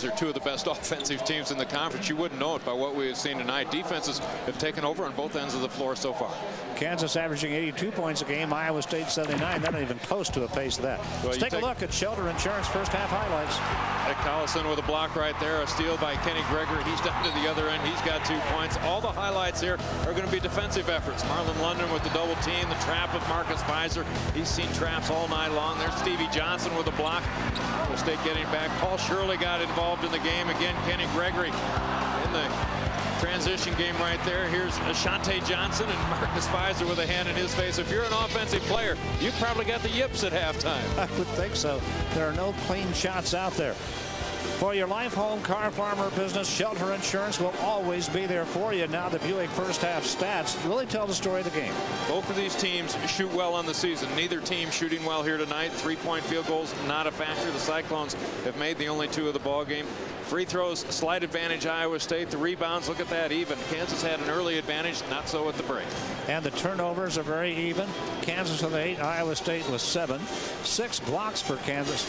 are two of the best offensive teams in the conference. You wouldn't know it by what we have seen tonight. Defenses have taken over on both ends of the floor so far. Kansas averaging 82 points a game. Iowa State 79. They're not even close to a pace of that. Well, let's take a look at Shelter Insurance first half highlights. Nick Collison with a block right there. A steal by Kenny Gregory. He's down to the other end. He's got 2 points. All the highlights here are going to be defensive efforts. Marlon London with the double team. The trap of Marcus Fizer. He's seen traps all night long. There's Stevie Johnson with a block. Iowa State getting back. Paul Shirley got involved in the game. Again, Kenny Gregory in the transition game right there. Here's Ashante Johnson and Marcus Fizer with a hand in his face. If you're an offensive player, you probably got the yips at halftime. I would think so. There are no clean shots out there. For your life, home, car, farm, or business, Shelter Insurance will always be there for you. Now the Buick first half stats really tell the story of the game. Both of these teams shoot well on the season. Neither team shooting well here tonight. 3-point field goals not a factor. The Cyclones have made the only 2 of the ball game. Free throws, slight advantage Iowa State. The rebounds, look at that, even. Kansas had an early advantage, not so at the break. And the turnovers are very even. Kansas with 8, Iowa State with 7. 6 blocks for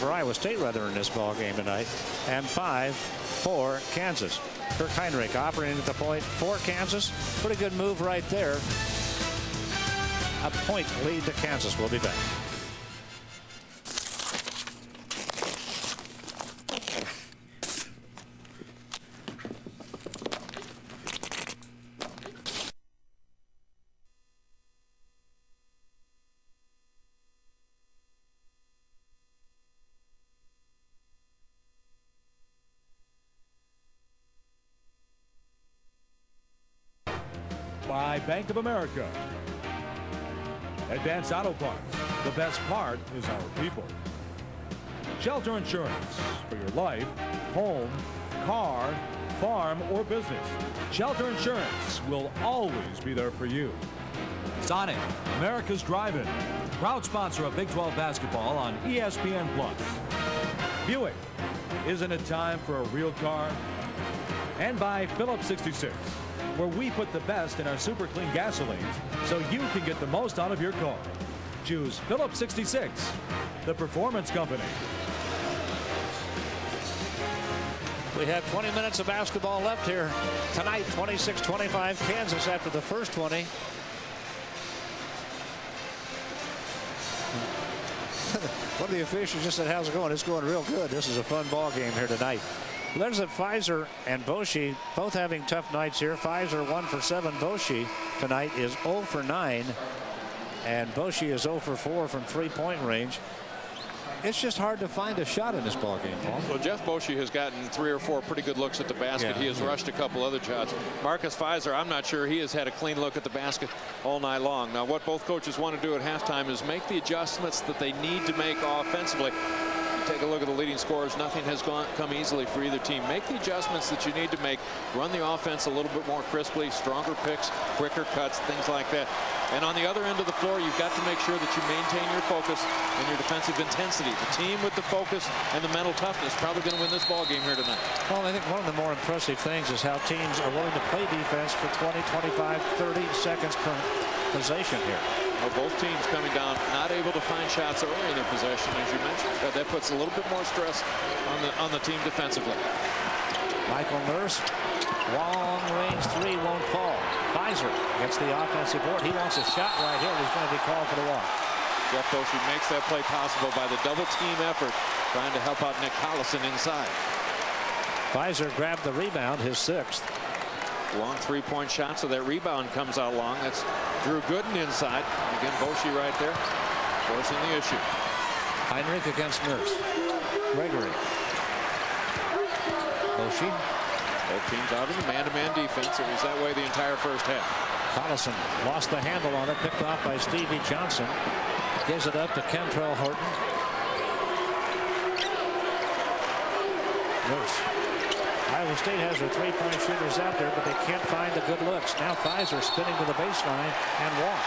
Iowa State rather in this ball game tonight, and 5 for Kansas. Kirk Heinrich operating at the point for Kansas. Pretty good move right there. A point lead to Kansas. We'll be back. By Bank of America. Advanced Auto Parts. The best part is our people. Shelter Insurance for your life, home, car, farm, or business. Shelter Insurance will always be there for you. Sonic, America's Drive-In. Proud sponsor of Big 12 basketball on ESPN+. Buick. Isn't it time for a real car? And by Phillips 66. Where we put the best in our super clean gasolines so you can get the most out of your car. Choose Phillips 66, the performance company. We have 20 minutes of basketball left here tonight. 26-25 Kansas after the first 20. One of the officials just said, how's it going? It's going real good. This is a fun ball game here tonight. There's it. Fizer and Boshi both having tough nights here. Fizer 1 for 7. Boshi tonight is 0 for 9. And Boshi is 0 for 4 from 3-point range. It's just hard to find a shot in this ball game, Paul. Well, Jeff Boshi has gotten 3 or 4 pretty good looks at the basket. Yeah. He has rushed a couple other shots. Marcus Fizer, I'm not sure he has had a clean look at the basket all night long. Now, what both coaches want to do at halftime is make the adjustments that they need to make offensively. Take a look at the leading scorers. Nothing has come easily for either team. Make the adjustments that you need to make. Run the offense a little bit more crisply, stronger picks, quicker cuts, things like that. And on the other end of the floor, you've got to make sure that you maintain your focus and your defensive intensity. The team with the focus and the mental toughness probably going to win this ball game here tonight. Well, I think one of the more impressive things is how teams are willing to play defense for 20, 25, 30 seconds per possession here. Well, both teams coming down, not able to find shots early in their possession, as you mentioned. But that puts a little bit more stress on the team defensively. Michael Nurse, long range 3 won't fall. Fizer gets the offensive board. He wants a shot right here. He's going to be called for the walk. Jeff Boshi makes that play possible by the double team effort, trying to help out Nick Collison inside. Fizer grabbed the rebound, his 6th. Long 3-point shot, so that rebound comes out long. That's Drew Gooden inside. Again, Boshi right there, forcing the issue. Heinrich against Nurse. Gregory. Boshi. Both teams out of the man-to-man defense. It was that way the entire first half. Collison lost the handle on it, picked off by Stevie Johnson. Gives it up to Kentrell Horton. Nurse. Iowa State has their 3-point shooters out there, but they can't find the good looks. Now Fizer spinning to the baseline and walk.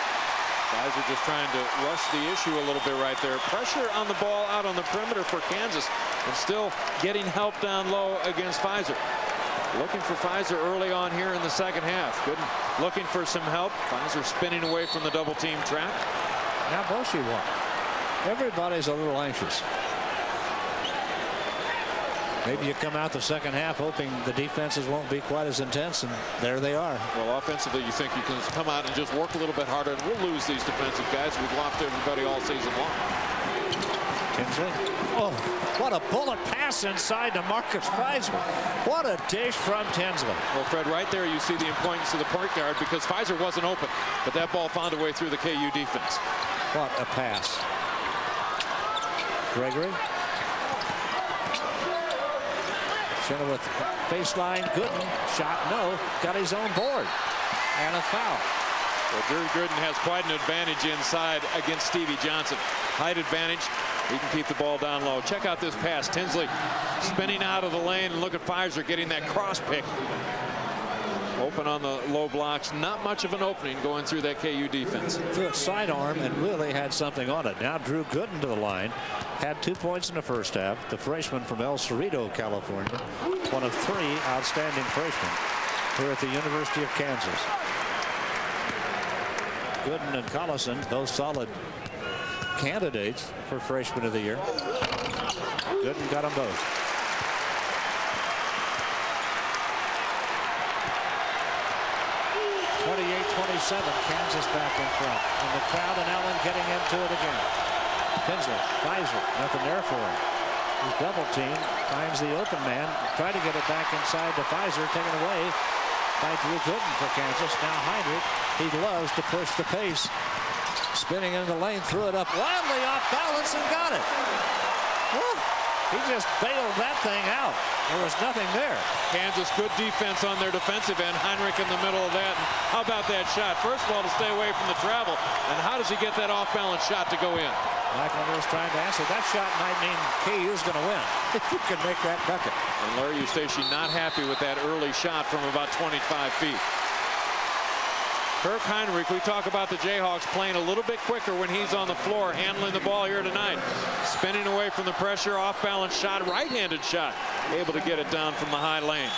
Fizer just trying to rush the issue a little bit right there. Pressure on the ball out on the perimeter for Kansas, and still getting help down low against Fizer. Looking for Fizer early on here in the second half. Gooden looking for some help. Fizer spinning away from the double team trap. Now Boshi walked. Everybody's a little anxious. Maybe you come out the second half hoping the defenses won't be quite as intense, and there they are. Well, offensively, you think you can come out and just work a little bit harder, and we'll lose these defensive guys. We've lost everybody all season long. Tinsley. Oh, what a bullet pass inside to Marcus Pfizer. What a dish from Tinsley. Well, Fred, right there you see the importance of the point guard, because Pfizer wasn't open, but that ball found a way through the KU defense. What a pass. Gregory. Chenoweth baseline. Gooden. Shot no. Got his own board. And a foul. Well, Drew Gooden has quite an advantage inside against Stevie Johnson. Height advantage. He can keep the ball down low. Check out this pass. Tinsley spinning out of the lane, and look at Pfizer getting that cross pick. Open on the low blocks. Not much of an opening going through that KU defense. Threw a sidearm and really had something on it. Now Drew Gooden to the line. Had 2 points in the first half. The freshman from El Cerrito, California. One of 3 outstanding freshmen here at the University of Kansas. Gooden and Collison, both solid candidates for freshman of the year. Gooden got them both. Kansas back in front. And the crowd and Allen getting into it again. Tinsley, Pfizer, nothing there for him. He's double teamed, finds the open man, try to get it back inside to Pfizer, taken away by Drew Gooden for Kansas. Now Heinrich, he loves to push the pace. Spinning in the lane, threw it up wildly off balance and got it. Woo. He just bailed that thing out. There was nothing there. Kansas, good defense on their defensive end. Heinrich in the middle of that. And how about that shot? First of all, to stay away from the travel. And how does he get that off-balance shot to go in? Michael Nurse trying to answer. That shot might mean KU's going to win if you can make that bucket. And Larry Eustace not happy with that early shot from about 25 feet. Kirk Heinrich, we talk about the Jayhawks playing a little bit quicker when he's on the floor, handling the ball here tonight. Spinning away from the pressure, off-balance shot, right-handed shot. Able to get it down from the high lane.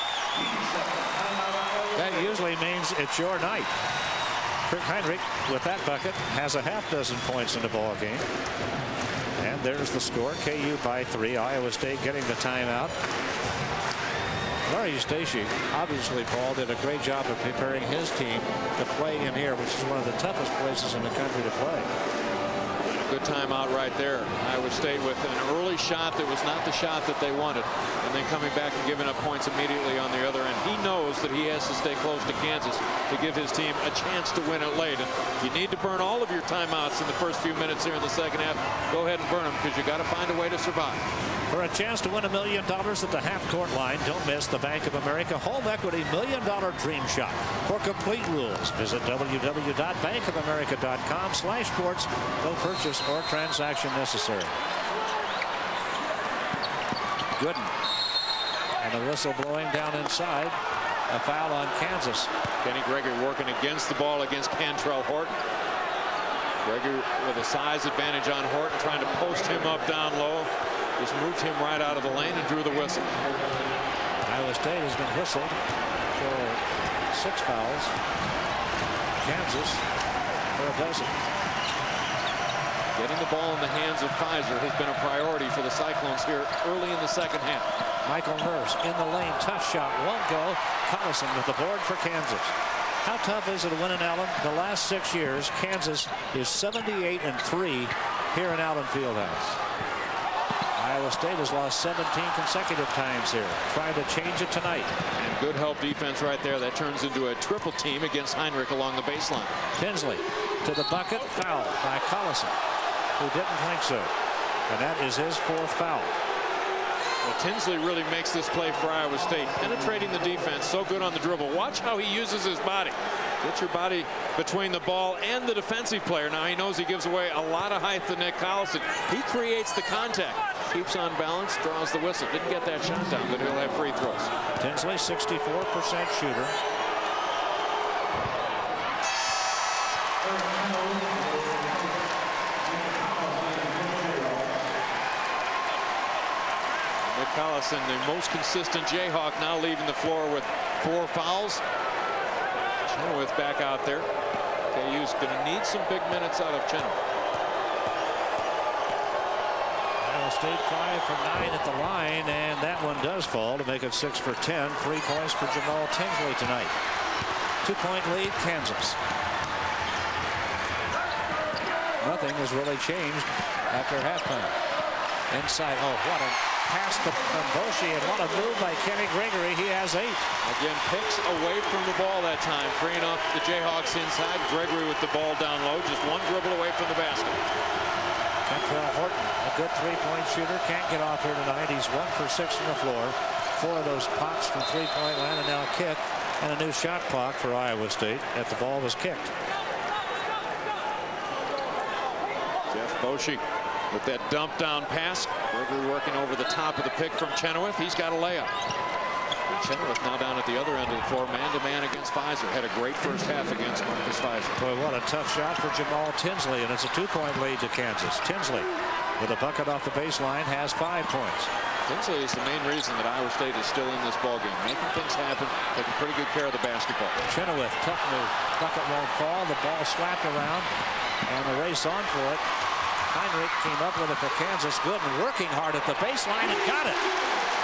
That usually means it's your night. Kirk Heinrich, with that bucket, has a half-dozen points in the ball game. And there's the score. KU by 3. Iowa State getting the timeout. Larry Eustace, obviously, Paul, did a great job of preparing his team to play in here, which is one of the toughest places in the country to play. Good timeout right there. Iowa State with an early shot that was not the shot that they wanted, and then coming back and giving up points immediately on the other end. He knows that he has to stay close to Kansas to give his team a chance to win it late. And you need to burn all of your timeouts in the first few minutes here in the second half. Go ahead and burn them, because you got to find a way to survive. For a chance to win $1 million at the half-court line, don't miss the Bank of America Home Equity $1 Million Dream Shot. For complete rules, visit www.bankofamerica.com/sports. No purchase or transaction necessary. Gooden. And a whistle blowing down inside. A foul on Kansas. Kenny Gregory working against the ball against Cantrell Horton. Gregory with a size advantage on Horton, trying to post him up down low. Just moved him right out of the lane and drew the whistle. Iowa State has been whistled for 6 fouls. Kansas for a dozen. Getting the ball in the hands of Pfizer has been a priority for the Cyclones here early in the second half. Michael Nurse in the lane, tough shot, won't go. Collison with the board for Kansas. How tough is it to win in Allen? The last 6 years, Kansas is 78-3 here in Allen Fieldhouse. Iowa State has lost 17 consecutive times here. Trying to change it tonight. And good help defense right there. That turns into a triple team against Heinrich along the baseline. Tinsley to the bucket. Foul by Collison, who didn't think so. And that is his 4th foul. Well, Tinsley really makes this play for Iowa State. Penetrating the defense, so good on the dribble. Watch how he uses his body. Get your body between the ball and the defensive player. Now he knows he gives away a lot of height to Nick Collison. He creates the contact. Keeps on balance, draws the whistle. Didn't get that shot down, but he'll have free throws. Tinsley, 64% shooter. Nick Collison, the most consistent Jayhawk, now leaving the floor with 4 fouls. Chenoweth back out there. KU's going to need some big minutes out of Chenoweth. Iowa Ohio State 5 for 9 at the line, and that one does fall to make it 6 for 10. 3 points for Jamal Tinsley tonight. 2-point lead, Kansas. Nothing has really changed after halftime. Inside, oh, what a pass from Boshi, and what a move by Kenny Gregory. He has 8. Again, picks away from the ball that time, freeing up the Jayhawks inside. Gregory with the ball down low, just one dribble away from the basket. Kentrell Horton, a good 3-point shooter, can't get off here tonight. He's 1 for 6 from the floor. 4 of those pops from 3-point line, and now a kick, and a new shot clock for Iowa State as the ball was kicked. Jeff Boshi with that dump down pass. Gregory working over the top of the pick from Chenoweth. He's got a layup. And Chenoweth now down at the other end of the floor, man-to-man against Fizer. Had a great first half against Marcus Fizer. Boy, what a tough shot for Jamal Tinsley, and it's a 2-point lead to Kansas. Tinsley with a bucket off the baseline has 5 points. Tinsley is the main reason that Iowa State is still in this ballgame, making things happen, taking pretty good care of the basketball. Chenoweth, tough move. Bucket won't fall. The ball slapped around, and the race on for it. Heinrich came up with it for Kansas. Gooden working hard at the baseline and got it.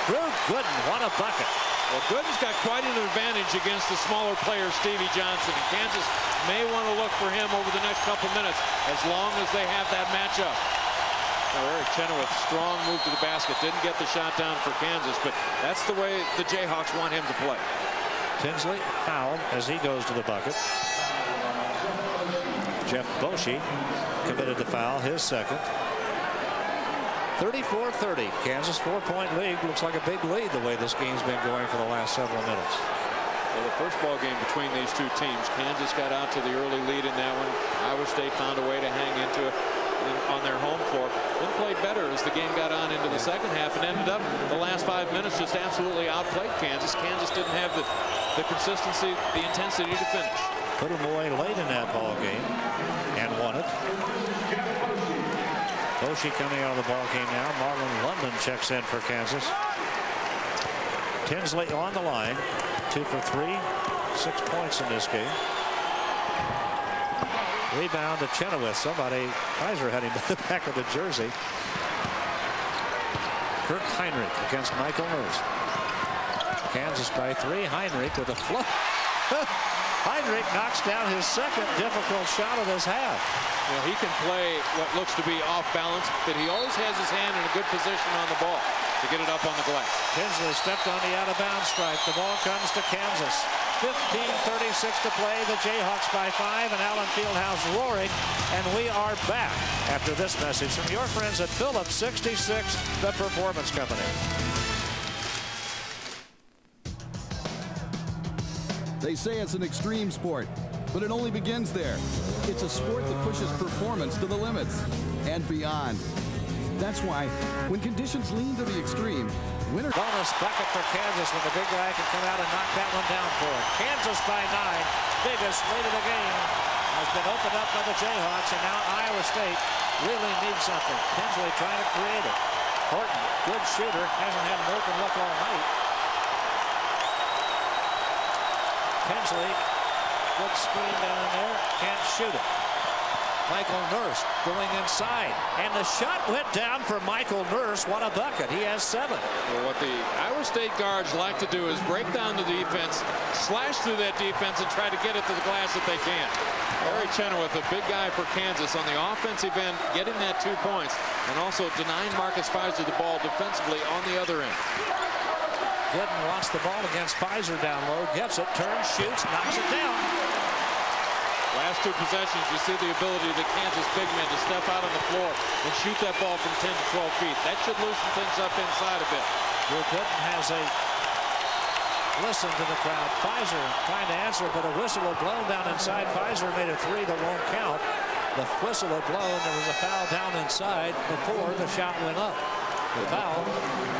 Drew Gooden, what a bucket. Well, Gooden's got quite an advantage against the smaller player, Stevie Johnson. And Kansas may want to look for him over the next couple minutes as long as they have that matchup. Now, Eric Chenoweth, strong move to the basket. Didn't get the shot down for Kansas, but that's the way the Jayhawks want him to play. Tinsley fouled as he goes to the bucket. Jeff Boshi committed the foul, his second. 34-30. Kansas 4-point lead. Looks like a big lead the way this game's been going for the last several minutes. Well, the first ball game between these two teams, Kansas got out to the early lead in that one. Iowa State found a way to hang into it on their home floor. Then played better as the game got on into the second half and ended up the last 5 minutes just absolutely outplayed Kansas. Kansas didn't have the consistency, the intensity to finish. Put them away late in that ball game and won it. Boshi coming out of the ball game now. Marlon London checks in for Kansas. Tinsley on the line. 2 for 3. 6 points in this game. Rebound to Chenoweth. Somebody, Fizer had him by the back of the jersey. Kirk Heinrich against Michael Nurse. Kansas by 3. Heinrich with a flip. Heinrich knocks down his second difficult shot of this half. You know, he can play what looks to be off balance, but he always has his hand in a good position on the ball to get it up on the glass. Tinsley stepped on the out-of-bounds stripe. The ball comes to Kansas. 15:36 to play. The Jayhawks by 5, and Allen Fieldhouse roaring. And we are back after this message from your friends at Phillips 66, the Performance Company. They say it's an extreme sport, but it only begins there. It's a sport that pushes performance to the limits and beyond. That's why, when conditions lean to the extreme, winner... Bonus bucket for Kansas when the big guy can come out and knock that one down for it. Kansas by 9. Biggest lead of the game has been opened up by the Jayhawks, and now Iowa State really needs something. Tinsley trying to create it. Horton, good shooter, hasn't had an open look all night. Tinsley, good screen down in there, can't shoot it. Michael Nurse going inside, and the shot went down for Michael Nurse. What a bucket. He has 7. Well, what the Iowa State guards like to do is break down the defense, slash through that defense, and try to get it to the glass if they can. Harry Chenoweth, a big guy for Kansas on the offensive end, getting that 2 points, and also denying Marcus Fizer the ball defensively on the other end. Gooden wants the ball against Fizer down low, gets it, turns, shoots, knocks it down. Last 2 possessions, you see the ability of the Kansas big men to step out on the floor and shoot that ball from 10 to 12 feet. That should loosen things up inside a bit. Drew Gooden has a listen to the crowd. Fizer trying to answer, but a whistle had blown down inside. Fizer made a 3 that won't count. The whistle had blown. There was a foul down inside before the shot went up. The foul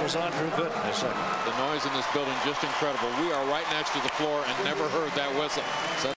was on Drew Gooden a second. The noise in this building just incredible. We are right next to the floor and never heard that whistle. So